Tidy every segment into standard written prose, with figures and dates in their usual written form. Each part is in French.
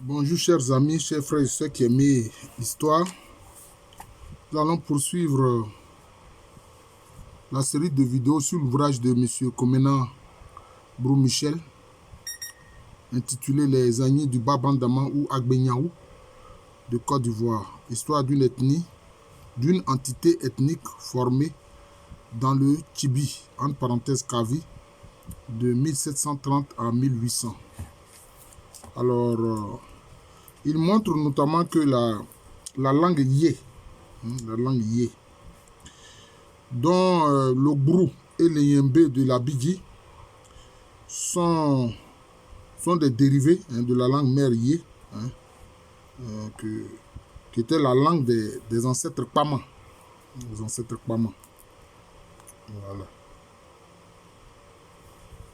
Bonjour chers amis, chers frères et ceux qui aiment l'histoire. Nous allons poursuivre la série de vidéos sur l'ouvrage de M. Komena Brou-Michel intitulé Les Agnis du Bas-Bandama ou Agbenyaou de Côte d'Ivoire. Histoire d'une ethnie, d'une entité ethnique formée dans le Tibi, entre parenthèses Kavi, de 1730 à 1800. Alors, il montre notamment que la langue yé, dont le Brou et le Yembe de la Bigi sont des dérivés de la langue mère yé, qui était la langue des ancêtres Pama. Voilà.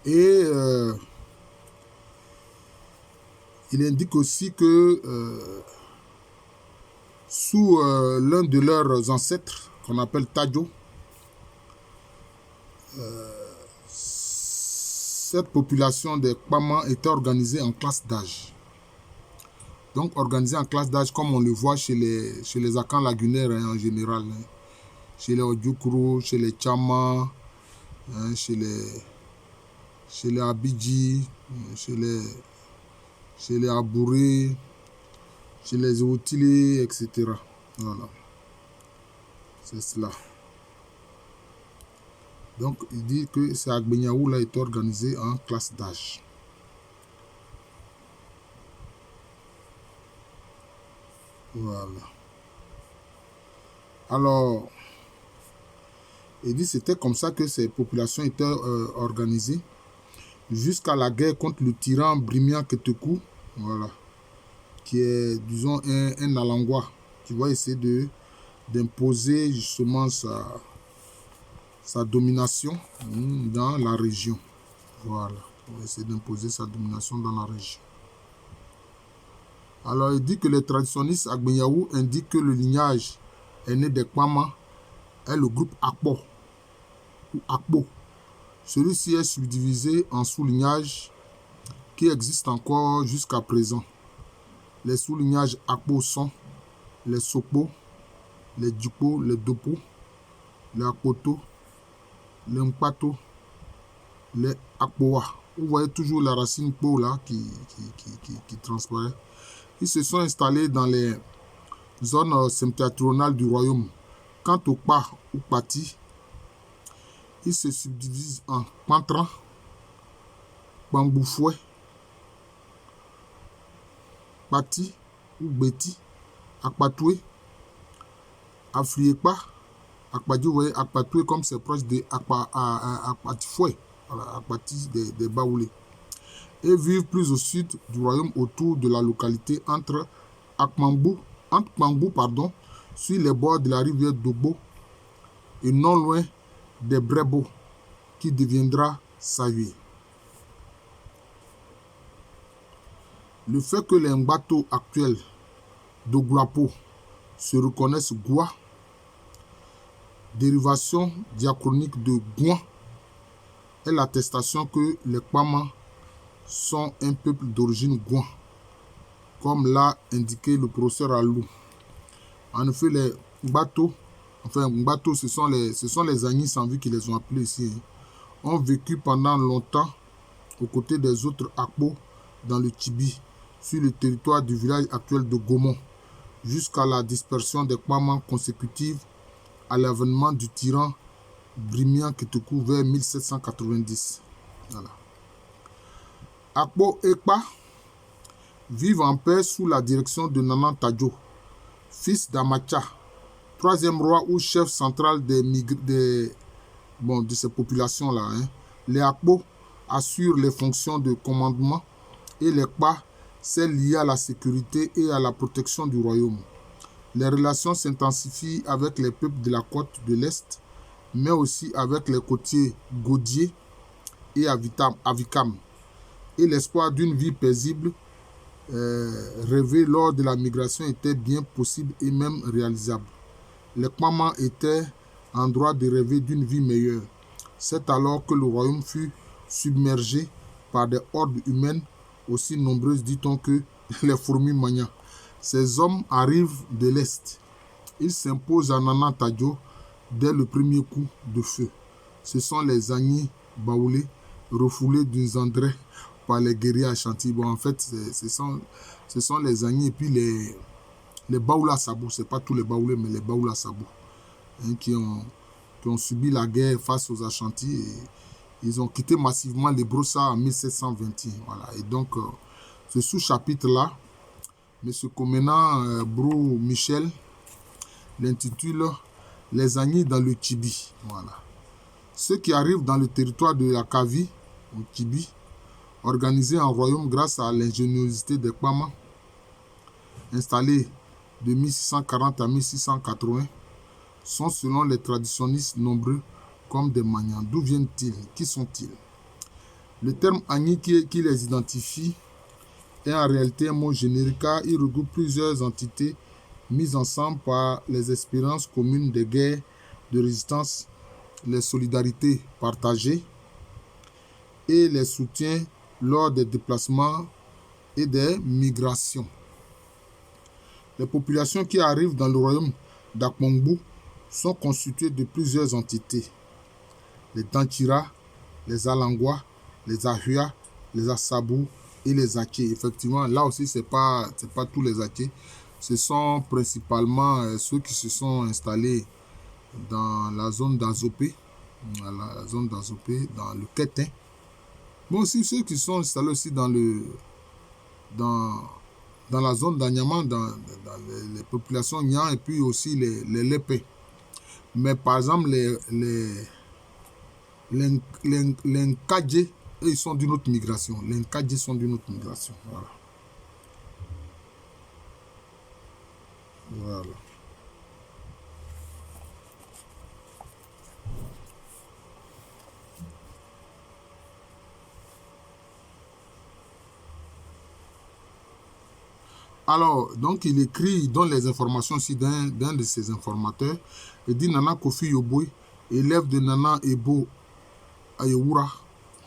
Et il indique aussi que sous l'un de leurs ancêtres, qu'on appelle Tadjo, cette population des Kpama était organisée en classes d'âge. Donc organisée en classe d'âge comme on le voit chez les Akans lagunaires en général. Chez les Odjoukro, chez les Tchama, chez les Abidji, chez les Abouré, chez les Outilé, etc. Voilà. C'est cela. Donc, il dit que c'est Agbenyaou là est organisé en classe d'âge. Voilà. Alors, il dit que c'était comme ça que ces populations étaient organisées jusqu'à la guerre contre le tyran Brimia Ketekou, voilà, qui est, disons, un Alangwa qui va essayer d'imposer justement sa domination dans la région. Voilà, il va essayer d'imposer sa domination dans la région. Alors, il dit que les traditionnistes Agbenyaou indiquent que le lignage aîné des Kpama est le groupe Akpo ou Akpo. Celui-ci est subdivisé en sous-lignages qui existent encore jusqu'à présent. Les sous-lignages Akpo sont les Sopo, les Djupo, les Dopo, les Akpoto, les Mpato, les Akpoa. Vous voyez toujours la racine Po là qui transparaît. Ils se sont installés dans les zones septentrionales du royaume. Quant au Pa ou Pati, ils se subdivisent en Pantran, Pamboufoué, Pati ou Beti, Akpatoué, Afriépa, Akpadi, vous voyez, Akpatoué comme c'est proche de Akpatifoué, voilà, Akpati des Baoulés. Et vivent plus au sud du royaume autour de la localité entre Kpambou, sur les bords de la rivière Dobo et non loin des Brebo, qui deviendra Savé. Le fait que les Mbato actuels de Guapo se reconnaissent Goua, dérivation diachronique de Gouan, est l'attestation que les Kpama sont un peuple d'origine Gouan, comme l'a indiqué le professeur Alou. En effet, les Mbato, ce sont les Agnis sans vie qui les ont appelés ici, ont vécu pendant longtemps aux côtés des autres Akpo dans le Tibi, sur le territoire du village actuel de Gomon, jusqu'à la dispersion des Kpama consécutive à l'avènement du tyran Brimia Ketekou vers 1790. Voilà. Akpo et Kpa vivent en paix sous la direction de Nana Tadjo, fils d'Amacha, troisième roi ou chef central de ces populations-là. Les Akpo assurent les fonctions de commandement et les Kpa, celles liées à la sécurité et à la protection du royaume. Les relations s'intensifient avec les peuples de la côte de l'Est, mais aussi avec les côtiers Godier et Avikam. Et l'espoir d'une vie paisible rêvé lors de la migration était bien possible et même réalisable. Les Kpama étaient en droit de rêver d'une vie meilleure. C'est alors que le royaume fut submergé par des hordes humaines aussi nombreuses, dit-on, que les fourmis mania. Ces hommes arrivent de l'Est. Ils s'imposent à Nana Tadjo dès le premier coup de feu. Ce sont les Agni baoulés, refoulés d'une Zandré par les guerriers Ashanti. Bon, en fait, ce sont les Agni et puis les Baoula Sabou. Ce n'est pas tous les Baoulés, mais les Baoula Sabou, hein, qui ont subi la guerre face aux Ashanti. Et ils ont quitté massivement les Brossa en 1721. Voilà. Et donc, ce sous-chapitre-là, M. Komena Brou Michel l'intitule Les Agni dans le Tibi. Voilà. Ceux qui arrivent dans le territoire de la Kavi, au Tibi, organisé en royaume grâce à l'ingéniosité des Kpama, installés de 1640 à 1680, sont selon les traditionnistes nombreux comme des Magnans. D'où viennent-ils? Qui sont-ils? Le terme Agni qui les identifie est en réalité un mot générique car il regroupe plusieurs entités mises ensemble par les expériences communes des guerres de résistance, les solidarités partagées et les soutiens lors des déplacements et des migrations. Les populations qui arrivent dans le royaume d'Akmongbu sont constituées de plusieurs entités. Les Dankira, les Alangwa, les Ahua, les Asabou et les Aké. Effectivement, là aussi, ce n'est pas tous les Aké. Ce sont principalement ceux qui se sont installés dans la zone d'Azopé, la zone d'Azopé, dans le Kétin. Mais aussi ceux qui sont installés aussi dans la zone d'Anyaman, dans les populations Nyan et puis aussi les Lépé. Mais par exemple, les Nkadje, ils sont d'une autre migration. Les Nkadje sont d'une autre migration. Voilà. Voilà. Alors, donc il écrit, il donne les informations aussi d'un de ses informateurs. Il dit Nana Kofi Yoboué, élève de Nana Ebo Ayewura.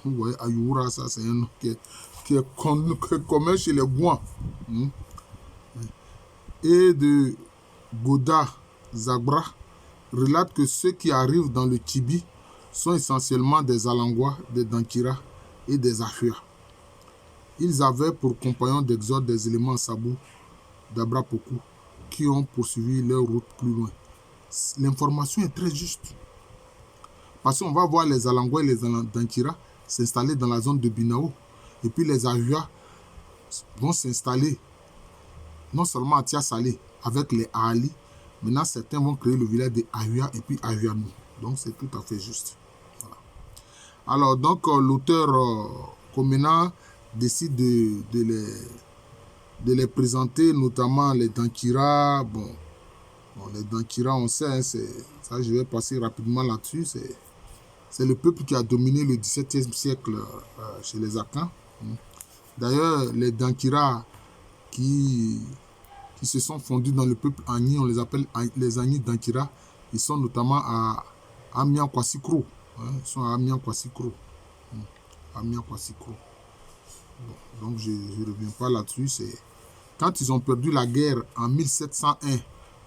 Vous voyez, Ayewura, ça c'est un nom qui est commun chez les Gouans. Et de Goda Zagbra relate que ceux qui arrivent dans le Tibi sont essentiellement des Alangwa, des Dankira et des Afua. Ils avaient pour compagnons d'exode des éléments Sabou d'Abrapoku qui ont poursuivi leur route plus loin. L'information est très juste. Parce qu'on va voir les Alangwa et les Dankira s'installer dans la zone de Binao. Et puis les Ahua vont s'installer non seulement à Tia-Salé avec les Ali, maintenant certains vont créer le village de Ahua et puis Ahuanou. Donc c'est tout à fait juste. Voilà. Alors donc l'auteur Komena décide de les présenter, notamment les Dankira. Bon, les Dankira, on sait, hein, ça je vais passer rapidement là-dessus. C'est le peuple qui a dominé le XVIIe siècle chez les Akans. D'ailleurs, les Dankira qui se sont fondus dans le peuple Agni, on les appelle les Agni Dankira. Ils sont notamment à Amiens Kwassikro. Ils sont à Amiens Kwassikro. Amiens Kwassikro. Bon, donc je ne reviens pas là-dessus. Quand ils ont perdu la guerre en 1701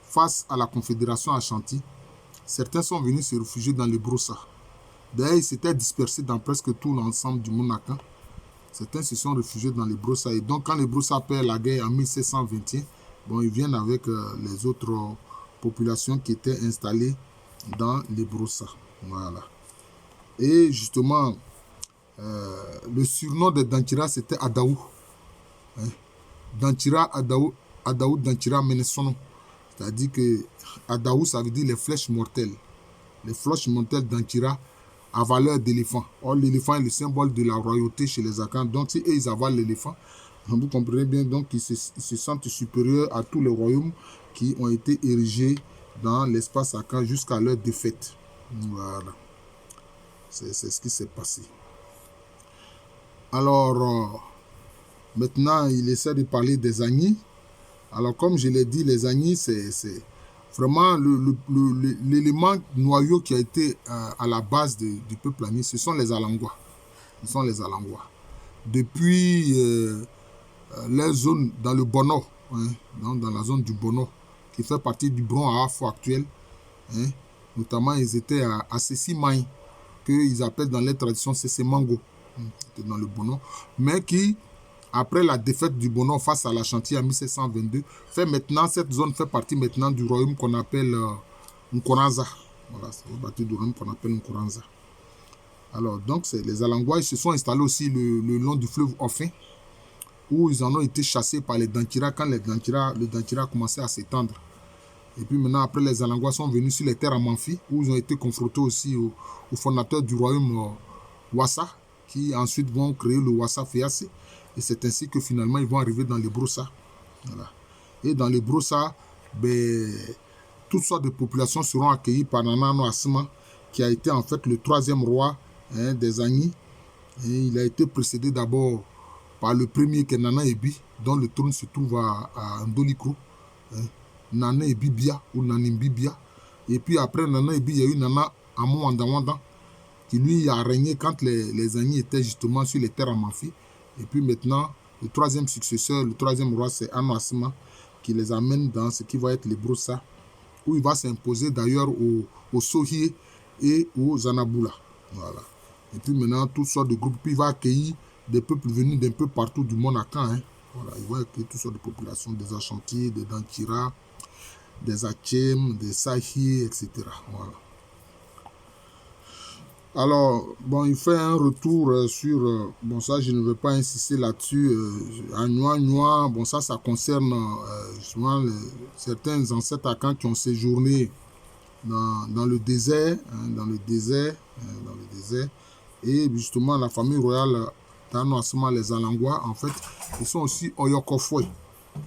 face à la Confédération Ashanti, certains sont venus se réfugier dans les Brossa. D'ailleurs, ils s'étaient dispersés dans presque tout l'ensemble du Monacan. Certains se sont réfugiés dans les Brossa. Et donc, quand les Brossa perdent la guerre en 1721, bon, ils viennent avec les autres populations qui étaient installées dans les Brossa. Voilà. Et justement, le surnom de Dankira, c'était Adaou. Hein? Dankira, Adaou, Dankira, Menesono. C'est-à-dire que Adaou, ça veut dire les flèches mortelles. Les flèches mortelles Dankira à valeur d'éléphant. Or, l'éléphant est le symbole de la royauté chez les Akans. Donc, si eux, ils avalent l'éléphant, vous comprenez bien, donc ils se sentent supérieurs à tous les royaumes qui ont été érigés dans l'espace Akan jusqu'à leur défaite. Voilà. C'est ce qui s'est passé. Alors, maintenant, il essaie de parler des Agni. Alors, comme je l'ai dit, les Agni, c'est vraiment l'élément noyau qui a été à la base du peuple Agni. Ce sont les Alangwa. Ce sont les Alangwa. Depuis les zones dans le Bono, hein, dans la zone du Bono, qui fait partie du Bron à Afo actuel. Hein, notamment, ils étaient à Sessi-Maï, qu'ils appellent dans les traditions Sessi-Mango, c'était dans le Bono, mais qui, après la défaite du Bono face à la Chantilly en 1722, cette zone fait partie maintenant du royaume qu'on appelle Nkoranza. Voilà, c'est partie du royaume qu'on appelle Nkoranza. Alors, donc, les Alangois, ils se sont installés aussi le long du fleuve Offin, où ils en ont été chassés par les Dankira quand le Dankira a commencé à s'étendre. Et puis maintenant, après, les Alangois sont venus sur les terres à Manfi, où ils ont été confrontés aussi aux fondateurs du royaume Wassa, qui ensuite vont créer le Wassa Féassé. Et c'est ainsi que finalement, ils vont arriver dans les Brossa. Voilà. Et dans les Brossa, toutes sortes de populations seront accueillies par Nana Asma, qui a été en fait le troisième roi des Agni. Et il a été précédé d'abord par le premier qui est Nana Ebi, dont le trône se trouve à Ndolikro. Nana Ebi Bia ou Nanimbi Bia. Et puis après Nana Ebi, il y a eu Nana Amo Wandawanda, qui lui a régné quand les Agni étaient justement sur les terres à Manfi. Et puis maintenant, le troisième successeur, le troisième roi, c'est Ano Asma, qui les amène dans ce qui va être les Brossa, où il va s'imposer d'ailleurs aux Sohié et aux Anabula. Voilà. Et puis maintenant, toutes sortes de groupes. Puis il va accueillir des peuples venus d'un peu partout du monde à Caen. Voilà. Il va accueillir toutes sortes de populations, des Ashanti, des Dankira, des Achem, des Sahi, etc. Voilà. Alors, bon, il fait un retour sur... bon, ça, je ne vais pas insister là-dessus. Agnoa, bon, ça concerne justement certains ancêtres Akans qui ont séjourné dans le désert, dans le désert. Et justement, la famille royale d'Ano Asma, les Alangois, en fait, ils sont aussi Oyokofwe.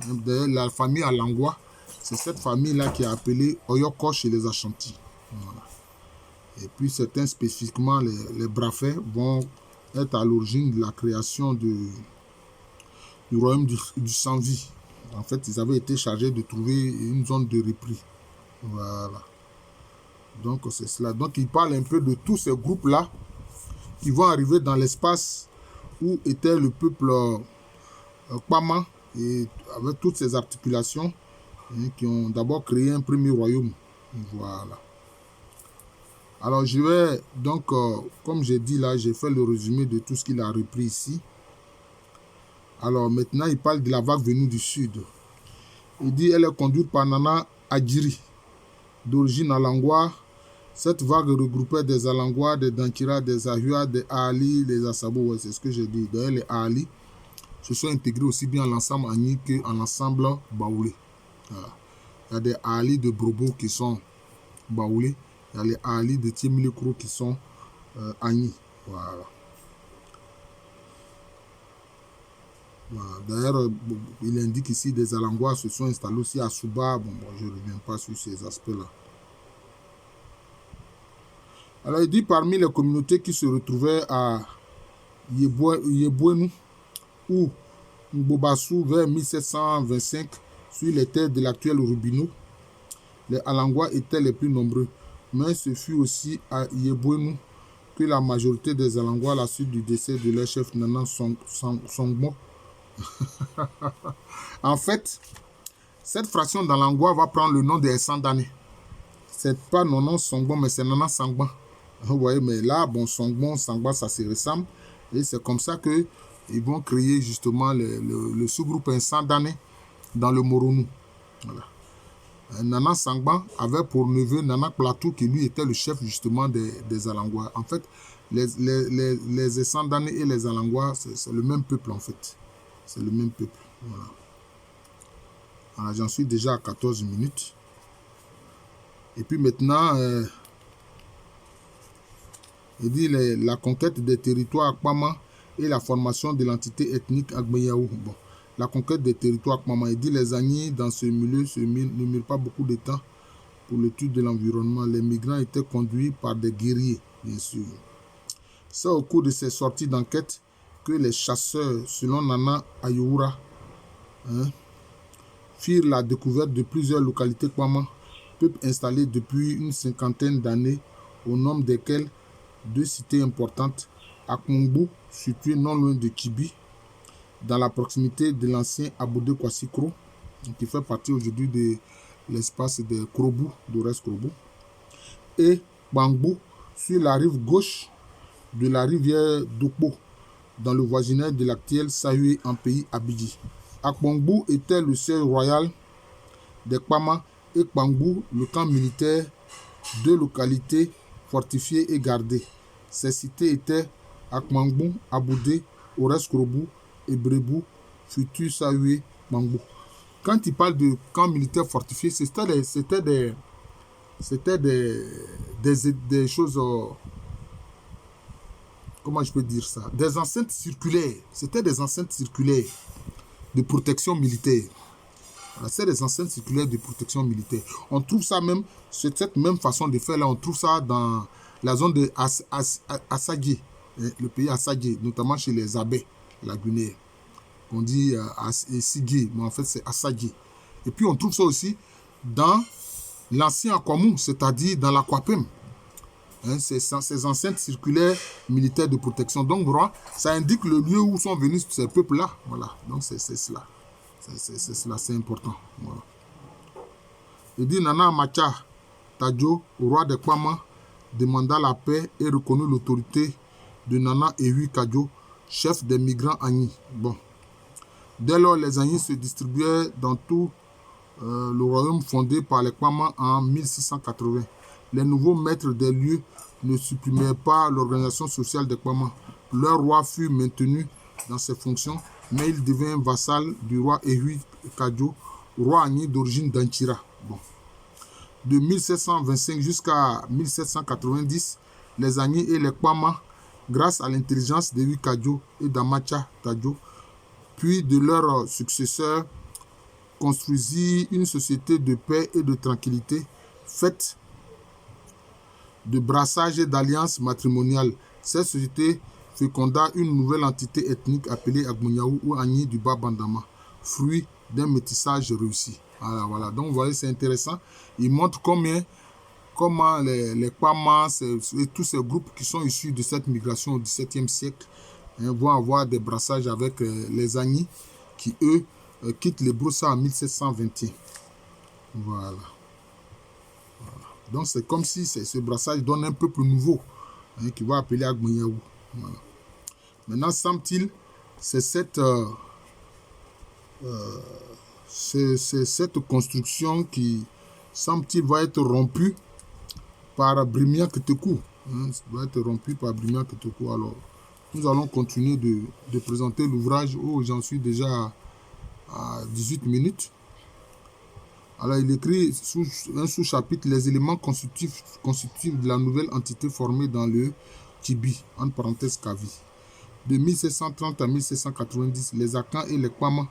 D'ailleurs, la famille Alangwa, c'est cette famille-là qui est appelée Oyoko chez les Ashanti. Voilà. Et puis certains spécifiquement, les Brafais, vont être à l'origine de la création du royaume du sans-vie. En fait, ils avaient été chargés de trouver une zone de repli. Voilà. Donc, c'est cela. Donc, il parle un peu de tous ces groupes-là qui vont arriver dans l'espace où était le peuple Kpama, et avec toutes ces articulations qui ont d'abord créé un premier royaume. Voilà. Alors, je vais donc, comme j'ai dit là, j'ai fait le résumé de tout ce qu'il a repris ici. Alors, maintenant, il parle de la vague venue du sud. Il dit, elle est conduite par Nana Adjiri, d'origine Alangwa. Cette vague regroupait des Alangwa, des Dankira, des Ahua, des Ali, des Asabo. Ouais, c'est ce que j'ai dit. D'ailleurs, les Ali se sont intégrés aussi bien à l'ensemble Agni qu'à l'ensemble Baoulé. Voilà. Il y a des Ali de Brobo qui sont Baoulé. Il y a les Ali de Tiemilikro qui sont Agni. Voilà. Voilà. D'ailleurs, il indique ici des Alangwa se sont installés aussi à Souba. Bon, je ne reviens pas sur ces aspects-là. Alors, il dit parmi les communautés qui se retrouvaient à Yebouenou ou Mbobassou vers 1725 sur les terres de l'actuel Rubino, les Alangwa étaient les plus nombreux. Mais ce fut aussi à Yebouenou que la majorité des Alangwa, à la suite du décès de leur chef Nana Songbo. En fait, cette fraction d'Alangwa va prendre le nom des Sandane. C'est pas Nana Songbo, mais c'est Nana Sangba. Vous voyez, mais là, bon, Songbon, Sangba, ça se ressemble. Et c'est comme ça qu'ils vont créer justement le sous-groupe Sandane dans le Moronou. Voilà. Nana Sangba avait pour neveu Nana Platou, qui lui était le chef justement des Alangwa. En fait, les Sandane et les Alangwa, c'est le même peuple en fait. C'est le même peuple. Voilà. Alors, j'en suis déjà à 14 minutes. Et puis maintenant... il dit la conquête des territoires Akpama et la formation de l'entité ethnique Agbeyaou. Bon, la conquête des territoires Akpama. Il dit les Agni dans ce milieu ne mirent pas beaucoup de temps pour l'étude de l'environnement. Les migrants étaient conduits par des guerriers, bien sûr. C'est au cours de ces sorties d'enquête que les chasseurs, selon Nana Ayoura, firent la découverte de plusieurs localités Akpama, peuple installés depuis une cinquantaine d'années, au nombre desquels deux cités importantes, Akmongbo, située non loin de Kibi, dans la proximité de l'ancien Aboudé Kwassikro, qui fait partie aujourd'hui de l'espace de Krobou, d'Ores Krobou, et Bangbo sur la rive gauche de la rivière Dokpo, dans le voisinage de l'actuel Sahué en pays Abidji. Akbangbu était le siège royal des Kpama et Kpangbu, le camp militaire, deux localités fortifiées et gardées. Ces cités étaient Akbangbu, Aboudé, Ores Krobou et Brebou, futur Sahué, Kpangbu. Quand il parle de camp militaire fortifié, c'était des choses, comment je peux dire ça, des enceintes circulaires. C'était des enceintes circulaires de protection militaire. Voilà, c'est des enceintes circulaires de protection militaire. On trouve ça même, cette même façon de faire là, on trouve ça dans la zone de Assadie, le pays Assadie, notamment chez les Abé, la Guinée. On dit Sigé, mais en fait c'est Assadie. Et puis on trouve ça aussi dans l'ancien Akwamou, c'est-à-dire dans l'Akwapem. Ces enceintes circulaires militaires de protection. Donc, ça indique le lieu où sont venus ces peuples-là. Voilà. Donc, c'est cela. C'est cela, c'est important. Voilà. Il dit Nana Amacha Tadjo, roi de Kwama, demanda la paix et reconnut l'autorité de Nana Ehui Kadjo, chef des migrants Agni. Bon. Dès lors, les Agni se distribuaient dans tout le royaume fondé par les Kwama en 1680. Les nouveaux maîtres des lieux ne supprimèrent pas l'organisation sociale des Kwama. Leur roi fut maintenu dans ses fonctions, mais il devint vassal du roi Ehui Kadjo, roi Agni d'origine d'Anchira. Bon. De 1725 jusqu'à 1790, les Agni et les Kwama, grâce à l'intelligence d'Ehui Kadjo et d'Amacha Tadjo, puis de leurs successeurs, construisit une société de paix et de tranquillité faite de brassage et d'alliances matrimoniales. Cette société féconda une nouvelle entité ethnique appelée Agmunyaou ou Agni du Bas-Bandama, fruit d'un métissage réussi. Voilà. Donc, vous voyez, c'est intéressant. Il montre comment les Kpama et tous ces groupes qui sont issus de cette migration au XVIIe siècle vont avoir des brassages avec les Agni qui, eux, quittent les Broussas en 1721. Voilà. Donc, c'est comme si ce brassage donne un peuple nouveau qui va appeler Agmunyaou. Voilà. Maintenant, semble-t-il, c'est cette construction qui, semble-t-il, va être rompue par Brimia Ketekou. Va être rompue par Brimia Ketekou. Alors, nous allons continuer de présenter l'ouvrage. Oh, j'en suis déjà à 18 minutes. Alors, il écrit un sous-chapitre, les éléments constitutifs de la nouvelle entité formée dans le Tibi, entre parenthèses Kavi. De 1730 à 1790, les Akans et les Kwama,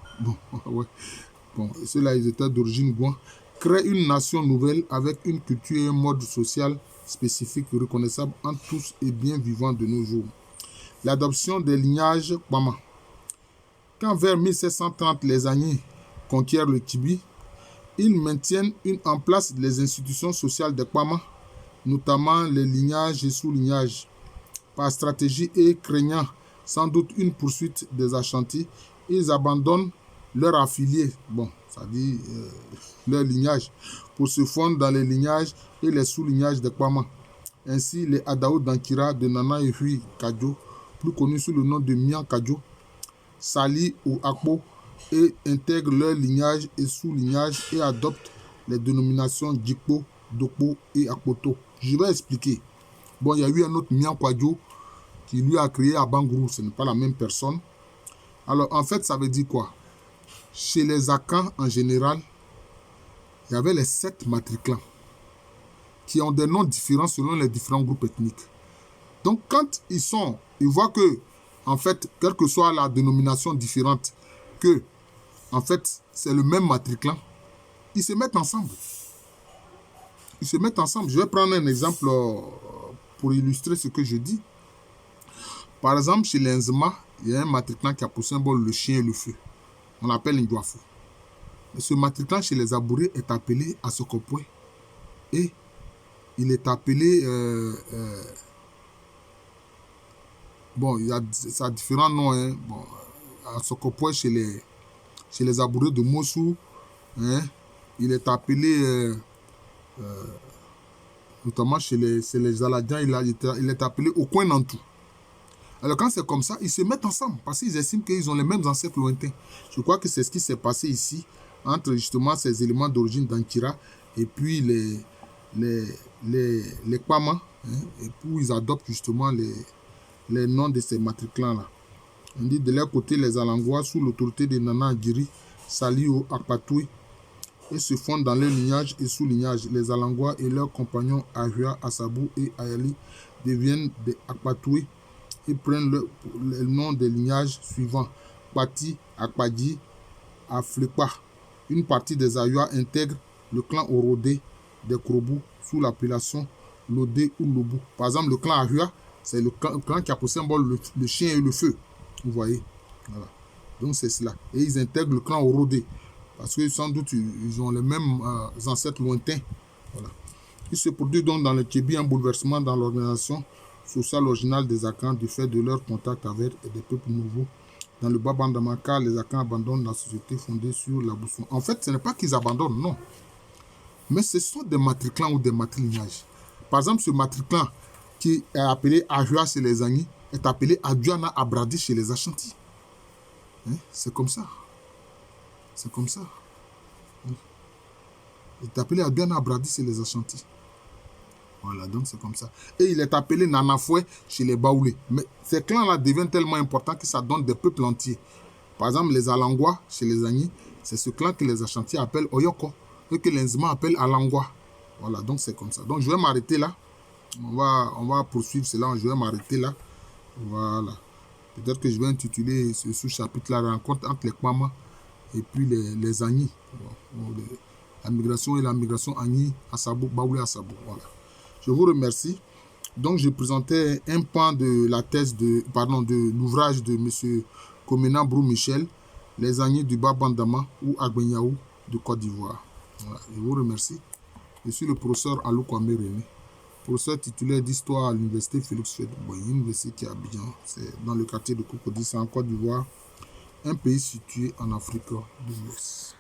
ceux-là, ils étaient d'origine Gouan, créent une nation nouvelle avec une culture et un mode social spécifique reconnaissable entre tous et bien vivant de nos jours. L'adoption des lignages Kwama. Quand vers 1730, les Agni conquièrent le Tibi, ils maintiennent en place les institutions sociales des Kwama, notamment les lignages et sous-lignages. Par stratégie et craignant sans doute une poursuite des Ashantis, ils abandonnent leurs affiliés, c'est-à-dire leur lignage, pour se fondre dans les lignages et les sous-lignages des Kwama. Ainsi, les Adao d'Ankira de Nana Ehui Kadjo, plus connus sous le nom de Mian Kadjo, s'allient au Akpo et intègrent leur lignage et sous-lignage et adoptent les dénominations Djikpo, Dokpo et Akpoto. Je vais expliquer. Bon, il y a eu un autre Mian Kadjo qui lui a créé à Bangourou, ce n'est pas la même personne. Alors, en fait, ça veut dire quoi? Chez les Akans, en général, il y avait les 7 matriclans qui ont des noms différents selon les différents groupes ethniques. Donc, quand ils voient que, en fait, quelle que soit la dénomination différente, que, en fait, c'est le même matriclan, ils se mettent ensemble. Ils se mettent ensemble. Je vais prendre un exemple pour illustrer ce que je dis. Par exemple, chez les Nzema, il y a un matriclan qui a pour symbole le chien et le feu. On l'appelle Ndouafou. Ce matriclan chez les Abourés est appelé Asokopoué. Et il est appelé... ça a différents noms. à Sokopoy chez les Abourés de Mossou. Hein. Il est appelé, notamment chez les Aladiens, il est appelé au coin Nantou. Alors quand c'est comme ça, ils se mettent ensemble parce qu'ils estiment qu'ils ont les mêmes ancêtres lointains. Je crois que c'est ce qui s'est passé ici entre justement ces éléments d'origine d'Ankira et puis les Kpama, hein, et puis ils adoptent justement les noms de ces matriclans-là. On dit de leur côté, les Alangois, sous l'autorité de Nana Agiri, Salio Akpatoué, et se fondent dans leur lignage et sous-lignage. Les Alangois et leurs compagnons Ahua, Asabou et Ayali deviennent des Akpatoué et prennent le nom des lignages suivants. Pati, Akpadi, Aflepa. Une partie des Ahua intègre le clan Orodé des Krobou sous l'appellation Lodé ou Lobou. Par exemple, le clan Ahua, c'est le clan qui a pour symbole le chien et le feu. Vous voyez, voilà. Donc c'est cela. Et ils intègrent le clan Orodé. Parce que sans doute, ils ont les mêmes ancêtres lointains. Voilà. Il se produit donc dans le Kébi un bouleversement dans l'organisation sociale originale des Akans du fait de leur contact avec des peuples nouveaux. Dans le Bas-Bandama, les Akans abandonnent la société fondée sur la bousson. En fait, ce n'est pas qu'ils abandonnent, non. Mais ce sont des matriclans ou des matrilignage. Par exemple, ce matriclan qui est appelé Ahua chez les Agni est appelé Adjuana Abradi chez les Ashanti. Hein? C'est comme ça. C'est comme ça. Il est appelé Adjuana Abradi chez les Ashanti. Voilà, donc c'est comme ça. Et il est appelé Nanafoué chez les Baoulés. Mais ces clans-là deviennent tellement importants que ça donne des peuples entiers. Par exemple, les Alangwa chez les Agni, c'est ce clan que les Ashanti appellent Oyoko et que les Nzima appellent Alangwa. Voilà, donc c'est comme ça. Donc je vais m'arrêter là. On va poursuivre cela. Je vais m'arrêter là. Voilà. Peut-être que je vais intituler ce sous-chapitre-là rencontre entre les Kwama et puis les Agni. La migration et la migration Agni, Asabou, Baoulé, Asabou. Voilà. Je vous remercie. Donc, je présentais un pan de la thèse de l'ouvrage de M. Komena Brou Michel, Les Agnis du Bas-Bandama ou Agbenyaou de Côte d'Ivoire. Voilà. Je vous remercie. Je suis le professeur Alou Kwame René, professeur titulaire d'histoire à l'université Félix Houphouët-Boigny, université qui est à Abidjan. C'est dans le quartier de Cocody, c'est en Côte d'Ivoire, un pays situé en Afrique de l'Ouest.